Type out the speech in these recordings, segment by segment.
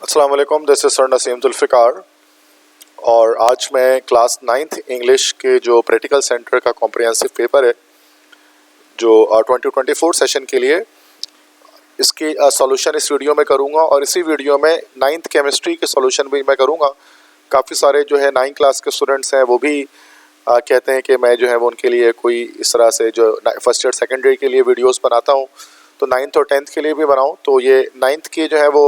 अस्सलाम वालेकुम, this is sir Naseem Zulfiqar. और आज मैं क्लास 9th इंग्लिश के जो प्रैक्टिकल सेंटर का कॉम्प्रिहेंसिव पेपर है जो 2024 सेशन के लिए, इसकी सॉल्यूशन इस वीडियो में करूंगा। और इसी वीडियो में 9th केमिस्ट्री के सॉल्यूशन भी मैं करूंगा। काफ़ी सारे जो है 9th क्लास के स्टूडेंट्स हैं वो भी कहते हैं कि मैं जो है वो उनके लिए कोई इस तरह से जो फर्स्ट ईयर सेकेंड ईयर के लिए वीडियोस बनाता हूं, तो 9th और 10th के लिए भी बनाऊं। तो ये 9th की जो है वो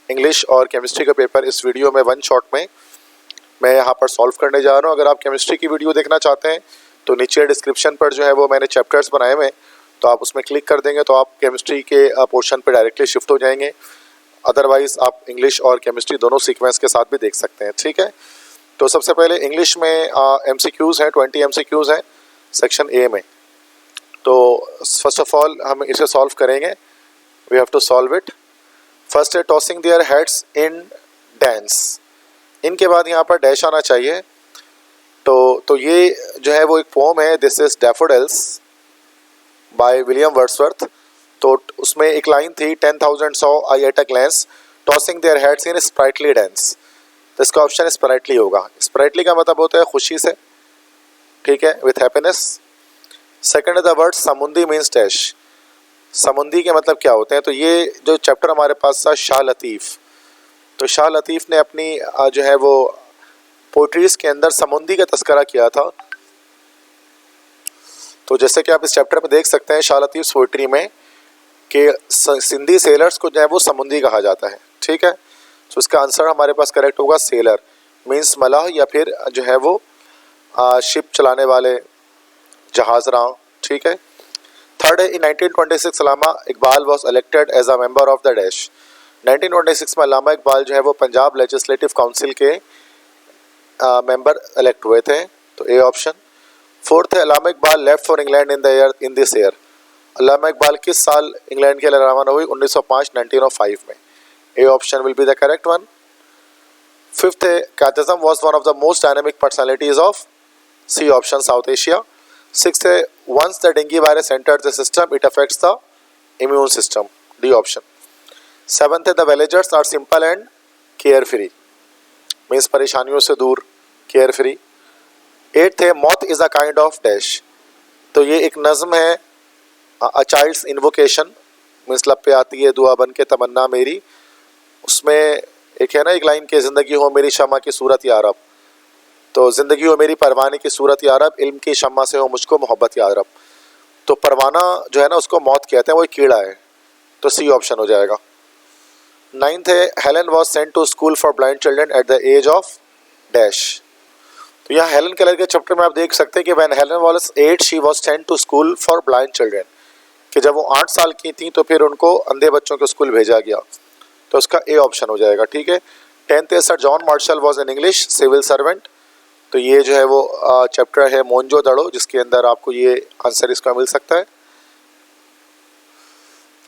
इंग्लिश और केमिस्ट्री का पेपर इस वीडियो में वन शॉट में मैं यहाँ पर सॉल्व करने जा रहा हूँ। अगर आप केमिस्ट्री की वीडियो देखना चाहते हैं तो नीचे डिस्क्रिप्शन पर जो है वो मैंने चैप्टर्स बनाए हुए हैं, तो आप उसमें क्लिक कर देंगे तो आप केमिस्ट्री के पोर्शन पर डायरेक्टली शिफ्ट हो जाएंगे। अदरवाइज़ आप इंग्लिश और केमिस्ट्री दोनों सीक्वेंस के साथ भी देख सकते हैं, ठीक है। तो सबसे पहले इंग्लिश में MCQs हैं, 20 MCQs हैं सेक्शन ए में। तो फर्स्ट ऑफ ऑल हम इसे सॉल्व करेंगे। We have to solve it. First है tossing their heads in dance. इनके बाद यहाँ पर डैश आना चाहिए। तो ये जो है वो एक पोम है, this is Daffodils by William Wordsworth. तो उसमें एक लाइन थी 10,000 saw I at a glance tossing their heads in sprightly dance. तो इसका ऑप्शन स्प्राइटली होगा। स्प्राइटली का मतलब होता है खुशी से, ठीक है, विथ हैप्पीनेस। सेकंड है द वर्ड समुंदी मीन्स डैश। समुंदी के मतलब क्या होते हैं? तो ये जो चैप्टर हमारे पास था शाह लतीफ़, तो शाह लतीफ़ ने अपनी जो है वो पोइट्रीज के अंदर समुंदी का तस्करा किया था। तो जैसे कि आप इस चैप्टर में देख सकते हैं शाह लतीफ़ पोइट्री में कि सिंधी सेलर्स को जो है वो समुंदी कहा जाता है, ठीक है। तो इसका आंसर हमारे पास करेक्ट होगा सेलर मीन्स मलाह या फिर जो है वो शिप चलाने वाले जहाज़रां, ठीक है। थर्ड है in 1926 Allama Iqbal was elected as a member of the dash. 1926 में अल्लामा इकबाल जो है वो पंजाब लेजिस्लेटिव काउंसिल के मेंबर इलेक्ट हुए थे, तो ए ऑप्शन। फोर्थ है Allama Iqbal left for England in this year. Allama Iqbal किस साल इंग्लैंड के लिए रवाना हुई? 1905 1905 में। A option will be the correct one. Fifth है कैथेज़म was one of the most dynamic personalities of, C option, South Asia. Sixth है once the dengue virus enters the system it affects the immune system, D option. Seventh है the villagers are simple and care free, means परेशानियों से दूर, care free. Eighth है मौत is a kind of dash. तो ये एक नज़म है, अ चाइल्ड्स इन्वोकेशन, मीन्स लब पे आती है दुआ बन के तमन्ना मेरी। उसमें एक है ना एक लाइन के ज़िंदगी हो मेरी शमा की सूरत या रब। तो ज़िंदगी हो मेरी परवाने की सूरत या रब, इल्म की शम्मा से हो मुझको मोहब्बत या रब। तो परवाना जो है ना उसको मौत कहते हैं, वो एक कीड़ा है, तो सी ऑप्शन हो जाएगा। नाइन्थ है Helen was sent to school for blind children at the age of dash. तो यहाँ हेलन केलर के चैप्टर में आप देख सकते हैं कि when Helen was 8 she was sent to school for blind children, कि जब वो 8 साल की थी तो फिर उनको अंधे बच्चों को स्कूल भेजा गया, तो उसका ए ऑप्शन हो जाएगा, ठीक है। 10th है sir John Marshall was an English civil servant. तो ये जो है वो चैप्टर है मोन्जो दड़ो, जिसके अंदर आपको ये आंसर इसका मिल सकता है।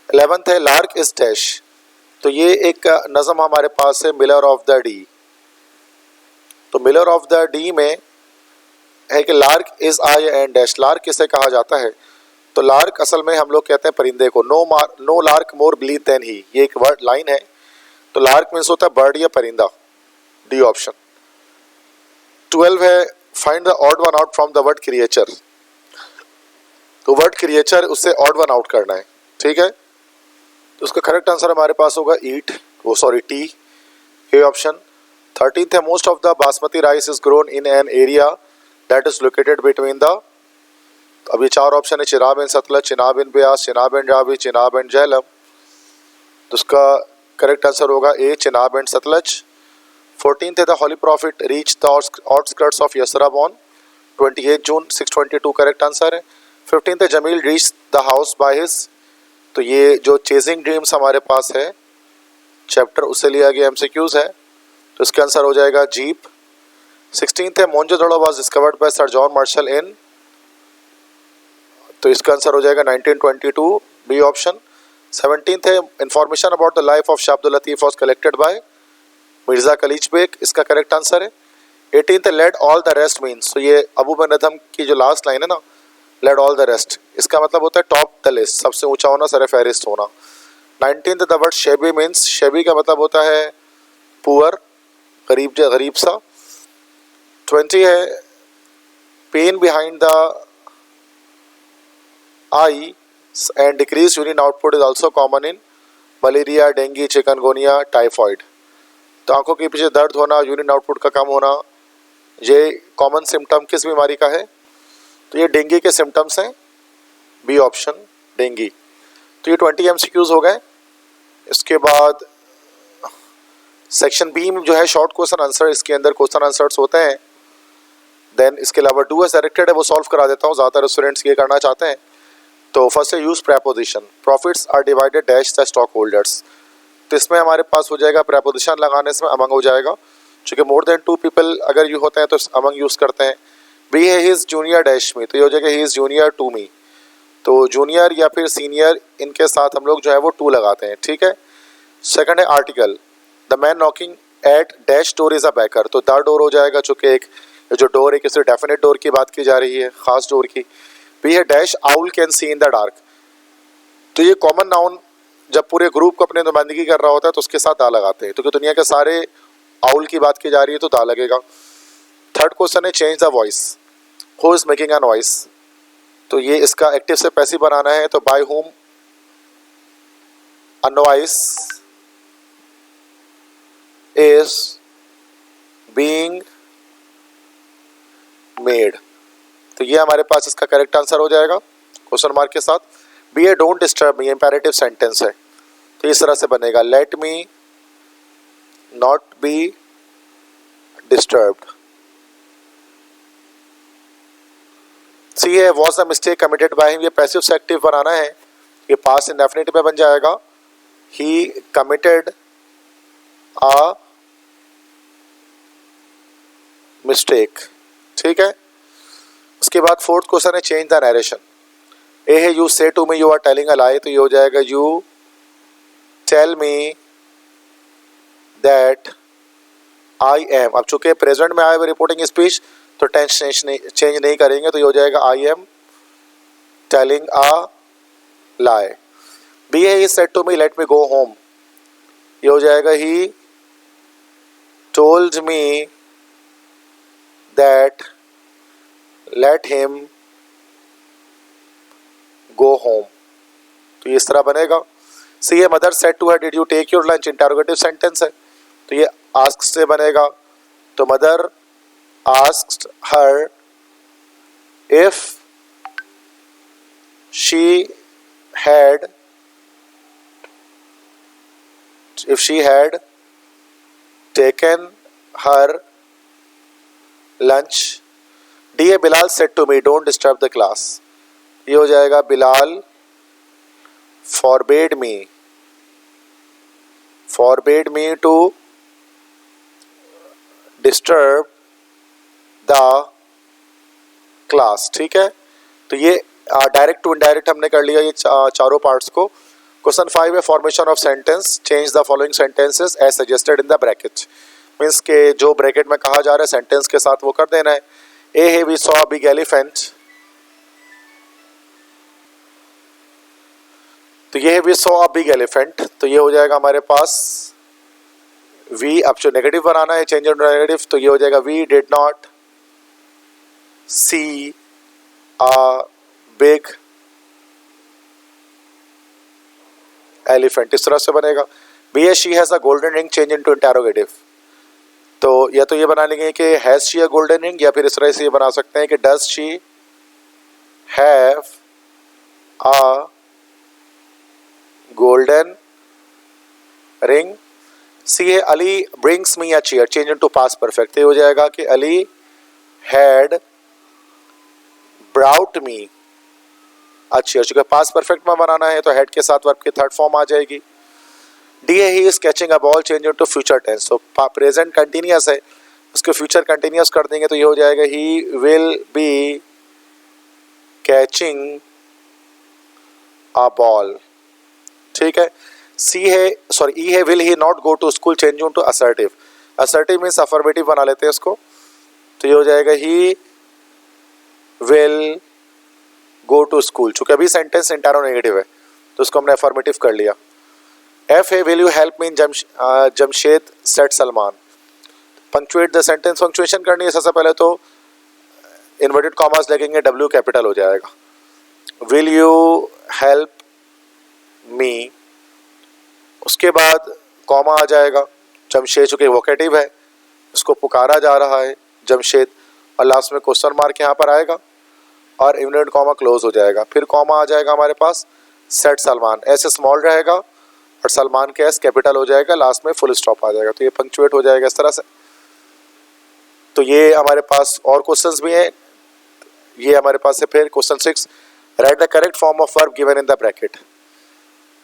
11th है लार्क इज डैश। तो ये एक नज़म हमारे पास है मिलर ऑफ द डी। तो मिलर ऑफ द डी में है कि lark is I and dash. Lark किसे कहा जाता है? तो लार्क असल में हम लोग कहते हैं परिंदे को। No lark more blithe than he, ये एक वर्ड लाइन है। तो लार्क मीन्स होता है बर्ड या परिंदा, डी ऑप्शन। 12 है find the odd one out from the word creature. तो वर्ड क्रिएचर उससे ऑड वन आउट करना है, ठीक है। तो उसका करेक्ट आंसर हमारे पास होगा ईट, वो sorry T, A option. 13th है most of the basmati rice is grown in an area that is located between the. अभी 4 ऑप्शन है Chenab and Sutlej, Chenab and Beas, Chenab and Ravi, Chenab and Jhelum. तो उसका करेक्ट आंसर होगा ए चिनाब एंड सतलज। 14th है the holy prophet reach the outskirts of Yathrib on 28 June 622, correct answer है। 15th है Jamil reach the house by his. तो ये जो चेजिंग ड्रीम्स हमारे पास है चैप्टर, उससे लिया गया MCQs है, तो इसका आंसर हो जाएगा जीप। 16th है Mohenjodaro was discovered by sir John Marshall in. तो इसका आंसर हो जाएगा 1922, बी ऑप्शन। 17th है information about the life of Shah Abdul Latif was collected by Mirza Qalich Beg, इसका करेक्ट आंसर है। 18th है let all the rest means. तो ये अबू बन अदम की जो लास्ट लाइन है ना, लेट ऑल द रेस्ट, इसका मतलब होता है टॉप द लिस्ट, सबसे ऊंचा होना, सर फहरिस्त होना। 19th the word shabby means. Shabby का मतलब होता है पुअर, गरीब सा। 20 है pain behind the eye and decrease urine output is also common in malaria, dengue, chikungunya, typhoid. तो आंखों के पीछे दर्द होना, यूरिन आउटपुट का कम होना, ये कॉमन सिम्टम किस बीमारी का है? तो ये डेंगू के सिम्टम्स हैं, बी ऑप्शन डेंगू। तो ये 20 MCQs हो गए। इसके बाद सेक्शन बी में जो है शॉर्ट क्वेश्चन आंसर, इसके अंदर क्वेश्चन आंसर्स होते हैं। देन इसके अलावा डू एज डायरेक्टेड है, वो सॉल्व करा देता हूँ, ज़्यादातर स्टूडेंट्स ये करना चाहते हैं। तो फर्स्ट है use preposition, profits are divided dash the stock holders. तो इसमें हमारे पास हो जाएगा प्रेपोजिशन लगाने से अमंग हो जाएगा, चूँकि मोर देन 2 पीपल अगर यू होते हैं तो अमंग यूज़ करते हैं। बी है he is junior dash me, तो ये हो जाएगा he is junior to me. तो जूनियर या फिर सीनियर, इनके साथ हम लोग जो है वो टू लगाते हैं, ठीक है। सेकंड है article, the man knocking at dash door is a beggar, तो द डोर हो जाएगा, चूँकि एक जो डोर है किसी डेफिनेट डोर की बात की जा रही है, खास डोर की। बी है dash owl can see in the dark, तो ये कॉमन नाउन जब पूरे ग्रुप को अपने नुमाइंदगी कर रहा होता है तो उसके साथ दा लगाते हैं, तो कि दुनिया के सारे आउल की बात की जा रही है तो दा लगेगा। थर्ड क्वेश्चन है change the voice, who is making a noise, तो ये इसका एक्टिव से पैसिव बनाना है, तो by whom a noise is being made, तो ये हमारे पास इसका करेक्ट आंसर हो जाएगा क्वेश्चन मार्क के साथ। B A don't disturb me, imperative sentence है, तो इस तरह से बनेगा let me not be disturbed. C है was the mistake committed by him, ये पैसिव से एक्टिव बनाना है, ये पास्ट इंडेफिनिट में बन जाएगा, ही कमिटेड अ मिस्टेक, ठीक है। उसके बाद फोर्थ क्वेश्चन है चेंज द नरेशन। ए है you say to me you are telling a lie, तो ये हो जाएगा you tell me that I am. अब चूंकि प्रेजेंट में आए हुए रिपोर्टिंग स्पीच तो टेंस चेंज नहीं करेंगे, तो ये हो जाएगा I am telling a lie. B है he said to me let me go home, ये हो जाएगा he told me that let him go home, तो ये इस तरह बनेगा। C A mother said to her did you take your lunch, interrogative sentence है, तो ये आस्क्ड से बनेगा, तो mother asked her if she had taken her lunch. D A Bilal said to me don't disturb the class, ये हो जाएगा Bilal forbade me to disturb the class, ठीक है। तो ये डायरेक्ट टू इनडायरेक्ट हमने कर लिया ये चारों पार्ट्स को। क्वेश्चन 5 है formation of sentence, change the following sentences as suggested in the bracket, means के जो ब्रैकेट में कहा जा रहा है सेंटेंस के साथ वो कर देना है। ए है we saw a big elephant, तो ये है we saw a big elephant, तो ये हो जाएगा हमारे पास वी, अब जो नेगेटिव बनाना है चेंज इनटू नेगेटिव, तो ये हो जाएगा we did not see a big elephant, इस तरह से बनेगा। बी है she has a golden ring, change into interrogative, तो या तो ये बना लेंगे कि has she a golden ring, या फिर इस तरह से ये बना सकते हैं कि does she have a golden ring. C है Ali brings me a chair, change into past perfect, ये हो जाएगा कि Ali had brought me a chair, चूंकि पास्ट परफेक्ट में बनाना है तो हैड के साथ वर्ब की थर्ड फॉर्म आ जाएगी। डी है he is catching a ball, change into future tense, तो प्रेजेंट कंटिन्यूअस है उसको फ्यूचर कंटिन्यूअस कर देंगे, तो ये हो जाएगा he will be catching a ball, ठीक है। सी है सॉरी ई है will he not go to school, change to assertive, assertive means affirmative बना लेते हैं इसको, तो ये हो जाएगा he will go to school, चूंकि अभी सेंटेंस इंटरोगेटिव है तो उसको हमने अफर्मेटिव कर लिया। एफ है, will you help me in Jamshed set Salman. Punctuate the sentence, punctuation करनी है। सबसे पहले तो इन्वर्टेड कॉमास लगेंगे, डब्ल्यू कैपिटल हो जाएगा। विल यू हेल्प मी, उसके बाद कॉमा आ जाएगा। जमशेद चूँकि वोकेटिव है, उसको पुकारा जा रहा है जमशेद, और लास्ट में क्वेश्चन मार्क यहाँ पर आएगा और इन्वर्टेड कॉमा क्लोज हो जाएगा। फिर कॉमा आ जाएगा हमारे पास, सेट सलमान, ऐसे स्मॉल रहेगा और सलमान के एस कैपिटल हो जाएगा, लास्ट में फुल स्टॉप आ जाएगा। तो ये पंक्चुएट हो जाएगा इस तरह से। तो ये हमारे पास और क्वेश्चंस भी हैं। ये हमारे पास है फिर question 6, right the correct form of verb given in the bracket.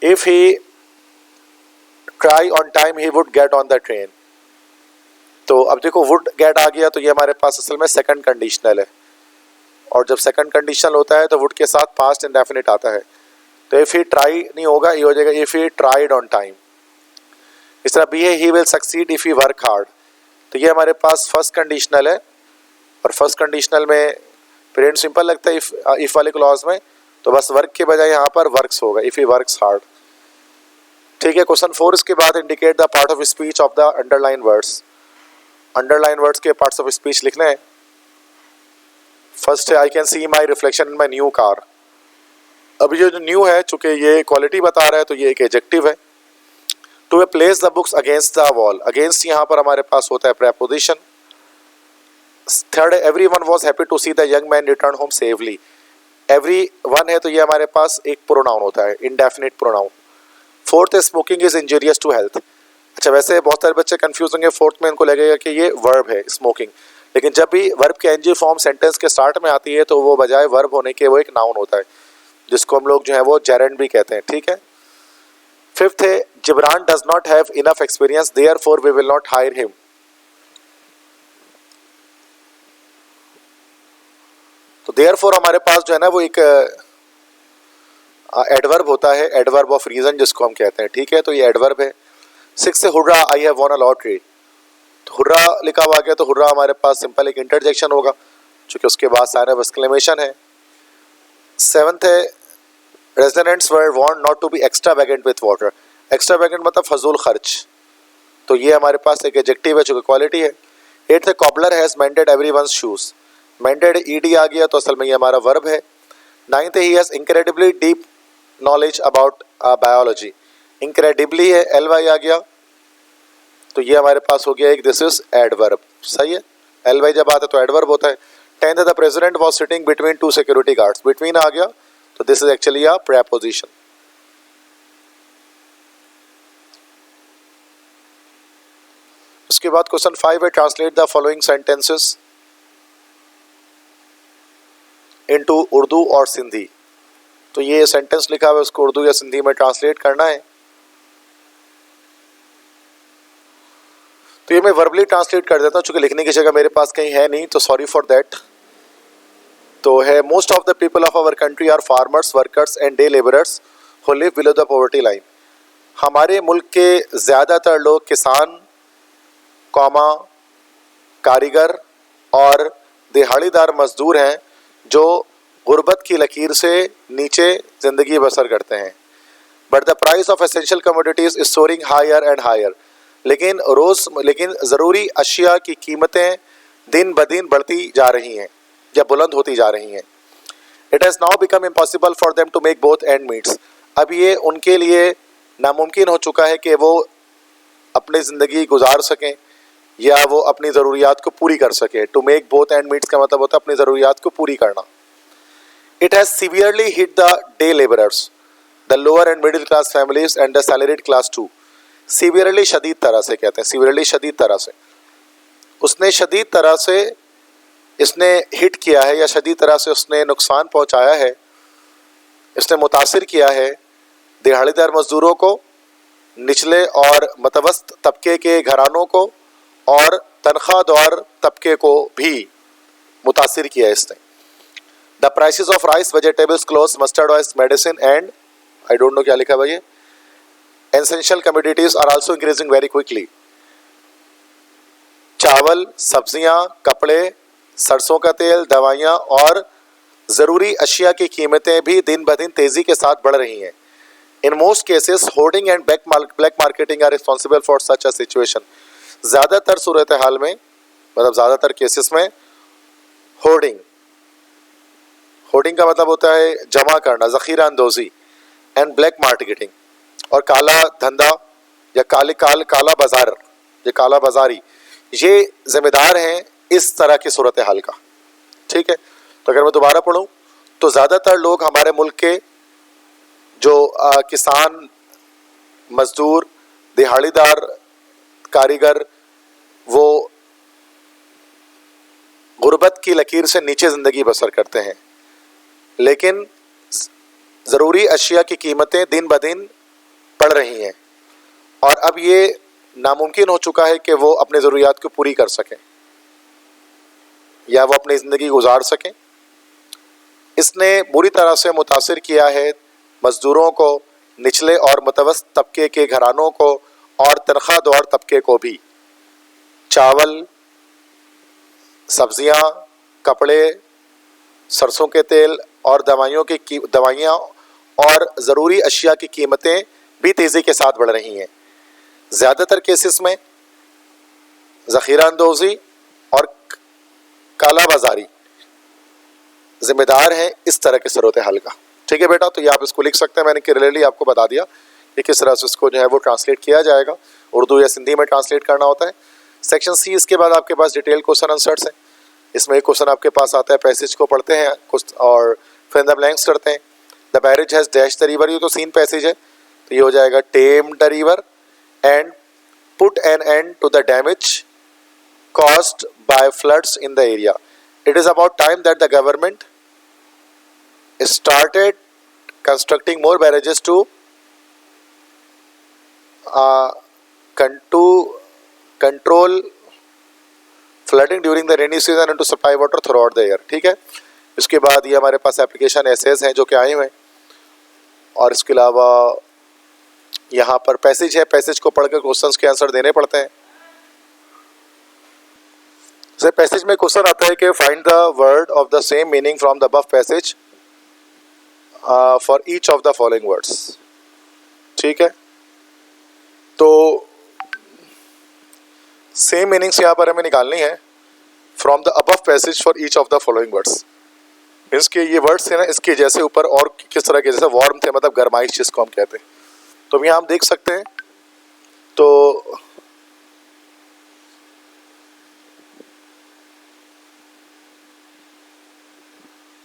If he try on time he would get on the train. तो अब देखो वुड गेट आ गया, तो ये हमारे पास असल में सेकंड कंडीशनल है, और जब सेकंड कंडीशनल होता है तो वुड के साथ पास्ट इंडेफिनिट आता है। तो इफ ही ट्राई नहीं होगा, ये हो जाएगा if he tried on time. इस तरह बी है, he will succeed if he work hard. तो ये हमारे पास फर्स्ट कंडीशनल है, और फर्स्ट कंडीशनल में प्रेजेंट सिंपल लगता है इफ वाले क्लॉज में, तो बस वर्क के बजाय यहाँ पर वर्क्स होगा, इफ ही वर्क्स हार्ड। ठीक है, क्वेश्चन 4 इसके बाद indicate the part of speech of the underline words. Underline words के पार्ट्स ऑफ स्पीच लिखने हैं। फर्स्ट है, I can see my reflection in my new car. अभी जो न्यू है, चूंकि ये क्वालिटी बता रहा है, तो ये एक एडजेक्टिव है। To place the books against the wall, against यहाँ पर हमारे पास होता है प्रेपोजिशन। थर्ड है, every one was happy to see the young man return home safely. Every one है, तो ये हमारे पास एक प्रोनाउन होता है, इंडेफिनिट प्रोनाउन। फोर्थ है, smoking is injurious to health. अच्छा, वैसे बहुत सारे बच्चे कंफ्यूज होंगे, फोर्थ में इनको लगेगा कि ये वर्ब है स्मोकिंग, लेकिन जब भी वर्ब की एनजी फॉर्म सेंटेंस के स्टार्ट में आती है तो वो बजाय वर्ब होने के वो एक नाउन होता है, जिसको हम लोग जो है वो जेरेंड भी कहते हैं। ठीक है। फिफ्थ है, Jibran does not have enough experience therefore we will not hire him. तो देयरफॉर हमारे पास जो है ना वो एक एडवर्ब होता है, एडवर्ब ऑफ रीजन जिसको हम कहते हैं। ठीक है, तो ये एडवर्ब है। सिक्स है, hurrah I have von a lottery. तो हुर्रा लिखा हुआ गया, तो हुर्रा हमारे पास सिंपल एक इंटरजेक्शन होगा, चूंकि उसके बाद साइन ऑफ एक्सक्लेमेशन है। सेवंथ है, residents were want not to be extravagant with water. Extravagant मतलब फजूल खर्च, तो ये हमारे पास एक एडजेक्टिव है जो कि क्वालिटी है। एट्थ है, cobbler has mended everyone's shoes. Mended ED आ गया, तो असल में ये हमारा वर्ब है। नाइन्थ है, he has incredibly deep knowledge about biology. Incredibly है, एलवाई आ गया, तो ये हमारे पास हो गया एक दिस इज एडवर्ब। सही है, एलवाई जब आता है तो एडवर्ब होता है। टेंथ है, the president was sitting between two security guards. Between आ गया, तो this is actually a preposition. उसके बाद क्वेश्चन 5 है, translate the following sentences into Urdu और सिंधी। तो ये सेंटेंस लिखा हुआ है, उसको उर्दू या सिंधी में ट्रांसलेट करना है। तो ये मैं वर्बली ट्रांसलेट कर देता हूँ, चूंकि लिखने की जगह मेरे पास कहीं है नहीं, तो सॉरी फॉर दैट। तो है, most of the people of our country are farmers, workers and day labourers who live below the poverty line. हमारे मुल्क के ज़्यादातर लोग किसान, कौमा, कारीगर और दिहाड़ीदार मजदूर हैं जो गुर्बत की लकीर से नीचे ज़िंदगी बसर करते हैं। But the price of essential commodities is soaring higher and higher. लेकिन ज़रूरी अशिया की कीमतें दिन ब दिन बढ़ती जा रही हैं या बुलंद होती जा रही हैं। It has now become impossible for them to make both end meets. अब ये उनके लिए नामुमकिन हो चुका है कि वो अपनी ज़िंदगी गुजार सकें या वो अपनी ज़रूरियात को पूरी कर सकें। To make both end meets का मतलब होता है अपनी ज़रूरियात को पूरी करना। It has severely hit the day labourers, the lower and middle class families and the salaried class too. Severely शदीद तरह से कहते हैं, सीवियरली शदीद तरह से। उसने शदीद तरह से इसने हिट किया है या शदीद तरह से उसने नुकसान पहुंचाया है, इसने मुतासिर किया है दिहाड़ीदार मजदूरों को, निचले और मतवस्त तबके के घरानों को और तनख्वाहदार तबके को भी मुतासिर किया है इसने। The prices of rice, vegetables, clothes, mustard oil, medicine and I don't know क्या लिखा भाई, essential commodities are also increasing very quickly. चावल, सब्जियां, कपड़े, सरसों का तेल, दवाइयां और ज़रूरी अशिया की कीमतें भी दिन ब दिन तेज़ी के साथ बढ़ रही हैं। In most cases hoarding and black marketing are responsible for such a situation. ज़्यादातर सूरत हाल में, मतलब ज़्यादातर केसेस में होर्डिंग का मतलब होता है जमा करना, ज़ख़ीरा अंदोज़ी, एंड ब्लैक मार्केटिंग और काला धंधा या काला बाजार, ये काला बाजारी, ये जिम्मेदार हैं इस तरह की सूरत हाल का। ठीक है, तो अगर मैं दोबारा पढ़ूँ तो ज़्यादातर लोग हमारे मुल्क के जो किसान, मजदूर, दिहाड़ीदार, कारीगर, वो गुर्बत की लकीर से नीचे ज़िंदगी बसर करते हैं, लेकिन ज़रूरी अशिया की कीमतें दिन ब दिन बढ़ रही हैं और अब ये नामुमकिन हो चुका है कि वो अपनी ज़रूरियात को पूरी कर सकें या वो अपनी ज़िंदगी गुजार सकें। इसने बुरी तरह से मुतासिर किया है मज़दूरों को, निचले और मुतवस्सित तबके के घरानों को और तनख्वाहदार तबके को भी। चावल, सब्जियां, कपड़े, सरसों के तेल और दवाइयाँ और ज़रूरी अशिया की कीमतें भी तेज़ी के साथ बढ़ रही हैं। ज़्यादातर केसेस में ज़ख़ीरा अंदोज़ी और काला बाजारी ज़िम्मेदार हैं इस तरह के सूरत हाल का। ठीक है बेटा, तो ये आप इसको लिख सकते हैं। मैंने क्लियरली आपको बता दिया कि किस तरह से इसको जो है वो ट्रांसलेट किया जाएगा, उर्दू या सिंधी में ट्रांसलेट करना होता है। सेक्शन सी, इसके बाद आपके पास डिटेल क्वेश्चन आंसर्स हैं। इसमें एक क्वेश्चन आपके पास आता है, पैसेज को पढ़ते हैं कुछ और फिर द ब्लैंक्स करते हैं। The barrage has dash the river, ये तो सीन पैसेज है, तो ये हो जाएगा tame the river and put an end to the damage caused by floods in the area. It is about time that the government started constructing more barrages to control flooding during the rainy season and to supply water throughout the year. ठीक है, इसके बाद ये हमारे पास application essays हैं जो कि आए हुए हैं और इसके अलावा यहाँ पर पैसेज है, पैसेज को पढ़कर क्वेश्चंस के आंसर देने पड़ते हैं। जैसे पैसेज में क्वेश्चन आता है कि find the word of the same meaning from the above passage for each of the following words. ठीक है, तो सेम मीनिंग्स यहाँ पर हमें निकालनी है from the above passage for each of the following words. Means के ये वर्ड्स थे ना, इसके जैसे ऊपर और किस तरह के, जैसे वार्म थे मतलब गर्माइश जिसको हम कहते हैं, तो यहाँ हम देख सकते हैं। तो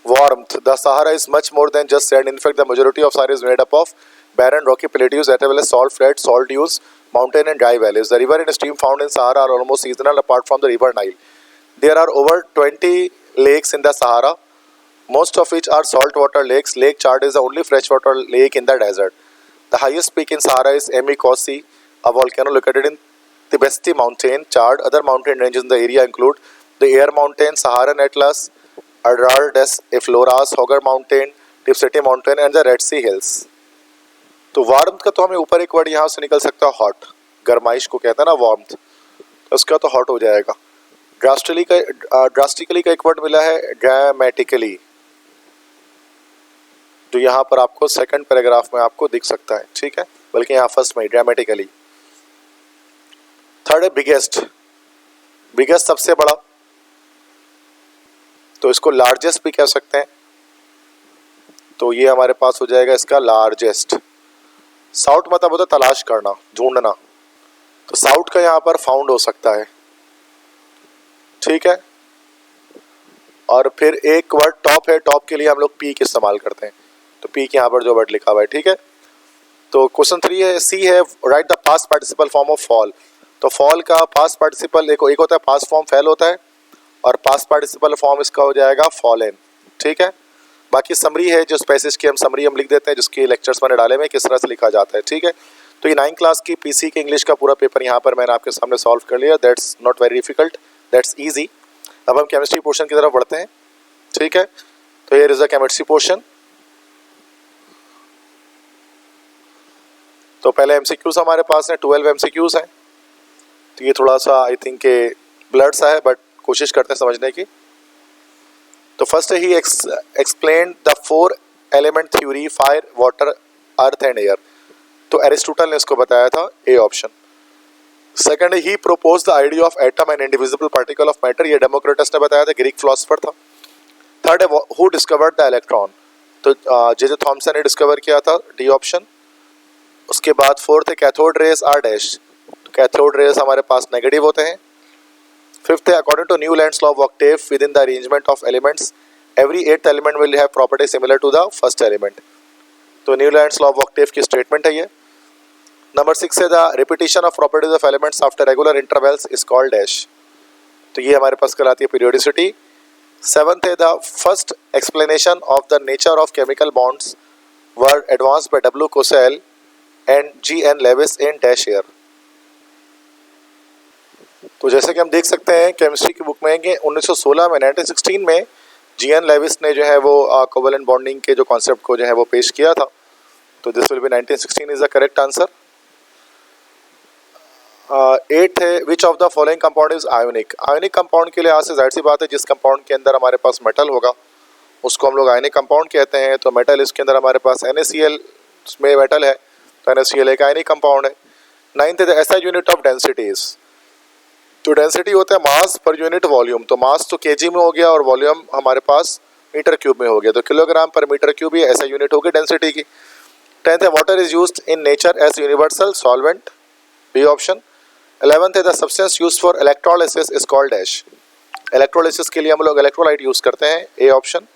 warmth, the Sahara is much more than just sand. In fact, the majority of Sahara is made up of barren rocky plateaus as well as salt flats, salt dunes, mountain and dry valleys. The river and stream found in Sahara are almost seasonal apart from the river Nile. There are over 20 lakes in the Sahara, most of which are saltwater lakes. Lake Chad is the only freshwater lake in the desert. The highest peak in Sahara is Emi Kosi, a volcano located in Tibesti Mountain, Chad. Other mountain ranges in the area include the Air Mountain, Saharan Atlas, Adrar des Efloras, Hoggar Mountain, Tipseti Mountain and the Red Sea Hills. तो warmth का तो हमें ऊपर एक word यहाँ से निकल सकता है हॉट, गर्माइश को कहते हैं ना वार्मथ, तो उसका तो हॉट हो जाएगा। ड्रास्टिकली का एक वर्ड मिला है ड्रामेटिकली, जो यहाँ पर आपको सेकंड पैराग्राफ में आपको दिख सकता है। ठीक है, बल्कि यहाँ फर्स्ट में ड्रामेटिकली। थर्ड है बिगेस्ट, बिगेस्ट सबसे बड़ा, तो इसको लार्जेस्ट भी कह सकते हैं, तो ये हमारे पास हो जाएगा इसका लार्जेस्ट। साउट मतलब होता है तलाश करना, ढूंढना, तो साउट का यहाँ पर फाउंड हो सकता है। ठीक है, और फिर एक वर्ड टॉप है, टॉप के लिए हम लोग पीक इस्तेमाल करते हैं, तो पीक यहाँ पर जो वर्ड लिखा हुआ है। ठीक है, तो क्वेश्चन 3 है, सी है right the past participle form of fall. तो फॉल का पास्ट पार्टिसिपल एक होता है पास्ट फॉर्म फेल होता है और पास्ट पार्टिसिपल फॉर्म इसका हो जाएगा फॉलन। ठीक है, बाकी समरी है, जो पैसेज की समरी हम लिख देते हैं, जिसके लेक्चर्स मैंने डाले में किस तरह से लिखा जाता है। ठीक है, तो ये 9th क्लास की पीसी के इंग्लिश का पूरा पेपर यहाँ पर मैंने आपके सामने सॉल्व कर लिया। That's not very difficult, that's easy. अब हम केमिस्ट्री पोर्शन की तरफ बढ़ते हैं। ठीक है, तो here is the chemistry portion. तो पहले एमसीक्यूज हमारे पास हैं, 12 एमसीक्यूज हैं, तो ये थोड़ा सा आई थिंक के ब्लड सा है, बट कोशिश करते हैं समझने की। तो first he explain the 4 element theory, fire, water, earth and air. तो एरिस्टोटल ने इसको बताया था, ए ऑप्शन। सेकंड है he propose the idea of atom and indivisible particle of matter, ये डेमोक्रिटस ने बताया था, ग्रीक फिलोसोफर था। थर्ड है हु डिस्कवर्ड द इलेक्ट्रॉन, तो जे थॉमसन ने डिस्कवर किया था, डी ऑप्शन। उसके बाद फोर्थ है cathode rays are dash, cathode rays हमारे पास नेगेटिव होते हैं। फिफ्थ है according to Newlands law of octave within the arrangement of elements every eighth element will have property similar to the first element, तो Newlands law of octave की statement है ये। Number 6 है the repetition of properties of elements after regular intervals is called dash, तो ये हमारे पास कहलाती है पीरियोडिसिटी। सेवंथ है the first explanation of the nature of chemical bonds were advance by W Kossel and G N Lewis in dash year, तो जैसे कि हम देख सकते हैं केमिस्ट्री की बुक में कि 1916 में 1916 में जी एन लेविस ने जो है वो कोवेलेंट बॉन्डिंग के जो कॉन्सेप्ट को जो है वो पेश किया था, तो this will be 1916 is the correct answer. 8 है which of the following compound is ionic, ionic compound के लिए आज से जाहिर सी बात है जिस कंपाउंड के अंदर हमारे पास मेटल होगा उसको हम लोग आयोनिक कंपाउंड कहते हैं, तो मेटल इसके अंदर हमारे पास NaCl में मेटल है, तो NaCl एक आयोनिक कंपाउंड है। 9th है the SI unit of densities, तो डेंसिटी होता है मास पर यूनिट वॉल्यूम, तो मास तो केजी में हो गया और वॉल्यूम हमारे पास मीटर क्यूब में हो गया, तो किलोग्राम पर मीटर क्यूब ही ऐसा यूनिट होगी डेंसिटी की। 10th है water is used in nature as universal solvent, B option. 11th है the substance used for electrolysis is called dash, electrolysis के लिए हम लोग इलेक्ट्रोलाइट यूज करते हैं, ए ऑप्शन।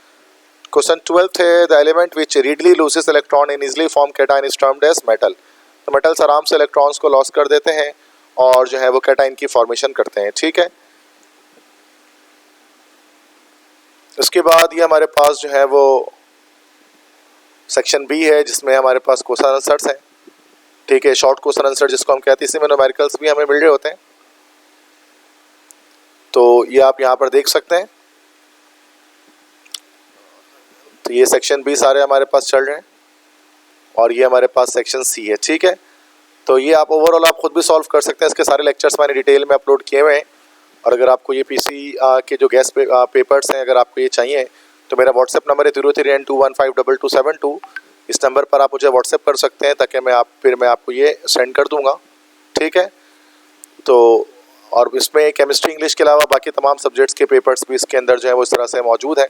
क्वेश्चन 12th है the element which readily loses electron in easily form cation is termed as metal, तो metals आराम से इलेक्ट्रॉन्स को लॉस कर देते हैं और जो है वो कैटायन की फॉर्मेशन करते हैं, ठीक है। उसके बाद ये हमारे पास जो है वो सेक्शन बी है जिसमें हमारे पास क्वेश्चन आंसर्स हैं, ठीक है, शॉर्ट क्वेश्चन आंसर जिसको हम कहते हैं, इसी में न्यूमेरिकल्स भी हमें मिल रहे होते हैं, तो ये आप यहाँ पर देख सकते हैं। तो ये सेक्शन बी सारे हमारे पास चल रहे हैं और ये हमारे पास सेक्शन सी है, ठीक है। तो ये आप ओवरऑल आप खुद भी सॉल्व कर सकते हैं, इसके सारे लेक्चर्स मैंने डिटेल में अपलोड किए हुए हैं, और अगर आपको ये पीसी के जो गेस्ट पेपर्स हैं अगर आपको ये चाहिए तो मेरा व्हाट्सएप नंबर है 0392152272, इस नंबर पर आप मुझे व्हाट्सएप कर सकते हैं ताकि मैं आपको ये सेंड कर दूंगा, ठीक है। तो और इसमें केमिस्ट्री इंग्लिश के अलावा बाकी तमाम सब्जेक्ट्स के पेपर्स भी इसके अंदर जो है वो इस तरह से मौजूद हैं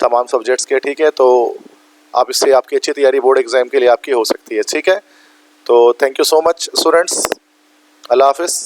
तमाम सब्जेक्ट्स के, ठीक है। तो आप इससे आपकी अच्छी तैयारी बोर्ड एग्जाम के लिए आपकी हो सकती है, ठीक है। तो thank you so much students, अल्लाह हाफिज़।